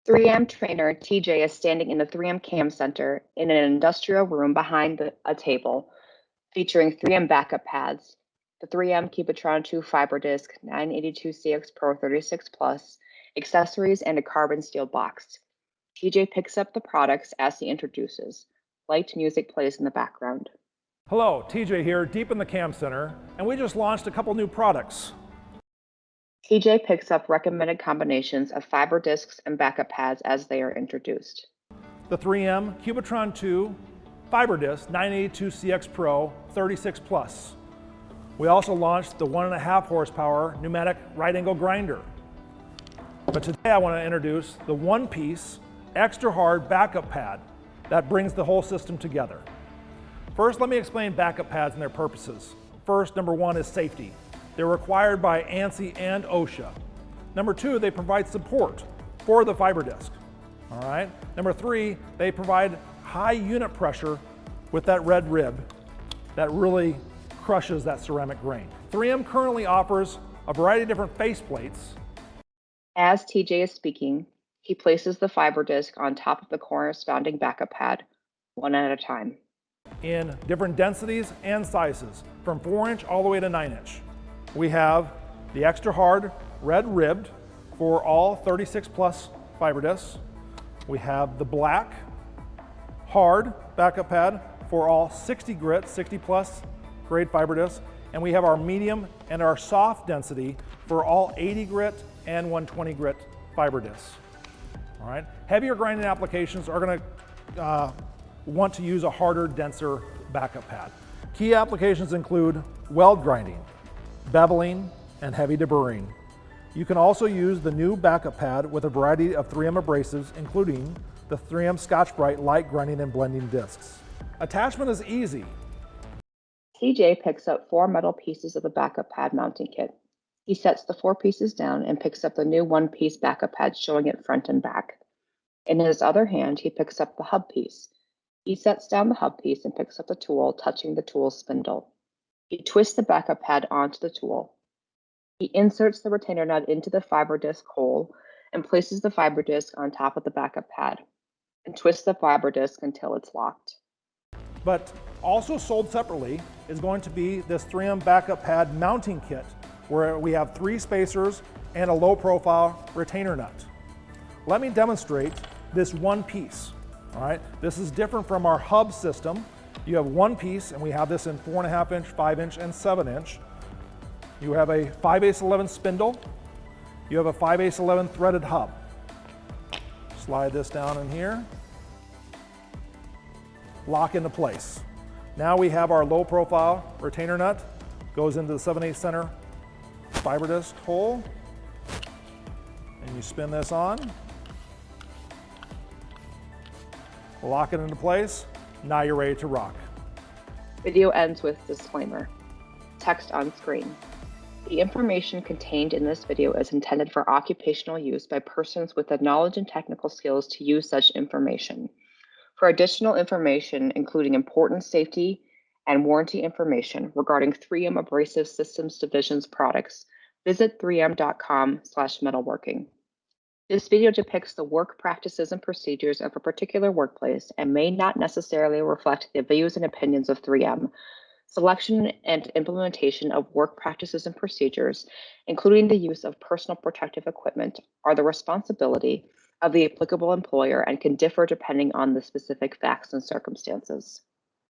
3M trainer TJ is standing in the 3M Cam Center in an industrial room behind a table featuring 3M backup pads, the 3M Cubitron 2 Fiber Disc 982CX Pro 36 Plus, accessories, and a carbon steel box. TJ picks up the products as he introduces. Light music plays in the background. Hello, TJ here, deep in the Cam Center, and we just launched a couple new products. TJ picks up recommended combinations of fiber discs and backup pads as they are introduced. The 3M Cubitron 2 Fiber Disc 982CX Pro 36 Plus. We also launched the 1.5 horsepower pneumatic right angle grinder. But today I want to introduce the one-piece extra hard backup pad that brings the whole system together. First, let me explain backup pads and their purposes. First, number one is safety. They're required by ANSI and OSHA. Number two, they provide support for the fiber disc. All right. Number three, they provide high unit pressure with that red rib that really crushes that ceramic grain. 3M currently offers a variety of different faceplates. As TJ is speaking, he places the fiber disc on top of the corresponding backup pad, one at a time. In different densities and sizes, from 4-inch all the way to 9-inch. We have the extra hard red ribbed for all 36 plus fiber discs. We have the black hard backup pad for all 60 grit, 60 plus grade fiber discs. And we have our medium and our soft density for all 80 grit and 120 grit fiber discs. All right. Heavier grinding applications are going to want to use a harder, denser backup pad. Key applications include weld grinding, beveling, and heavy deburring. You can also use the new backup pad with a variety of 3M abrasives, including the 3M Scotch-Brite light grinding and blending discs. Attachment is easy. TJ picks up 4 metal pieces of the backup pad mounting kit. He sets the 4 pieces down and picks up the new one-piece backup pad, showing it front and back. In his other hand, he picks up the hub piece. He sets down the hub piece and picks up the tool, touching the tool's spindle. He twists the backup pad onto the tool. He inserts the retainer nut into the fiber disc hole and places the fiber disc on top of the backup pad and twists the fiber disc until it's locked. But also sold separately is going to be this 3M backup pad mounting kit, where we have 3 spacers and a low profile retainer nut. Let me demonstrate this one piece. All right, this is different from our hub system. You have one piece, and we have this in 4.5-inch, 5-inch, and 7-inch. You have a 5/811 spindle. You have a 5/811 threaded hub. Slide this down in here. Lock into place. Now we have our low profile retainer nut. Goes into the 7/8 center fiber disc hole. And you spin this on. Lock it into place. Now you're ready to rock. Video ends with disclaimer. Text on screen. The information contained in this video is intended for occupational use by persons with the knowledge and technical skills to use such information. For additional information, including important safety and warranty information regarding 3M Abrasive Systems Division's products, visit 3m.com/metalworking. This video depicts the work practices and procedures of a particular workplace and may not necessarily reflect the views and opinions of 3M. Selection and implementation of work practices and procedures, including the use of personal protective equipment, are the responsibility of the applicable employer and can differ depending on the specific facts and circumstances.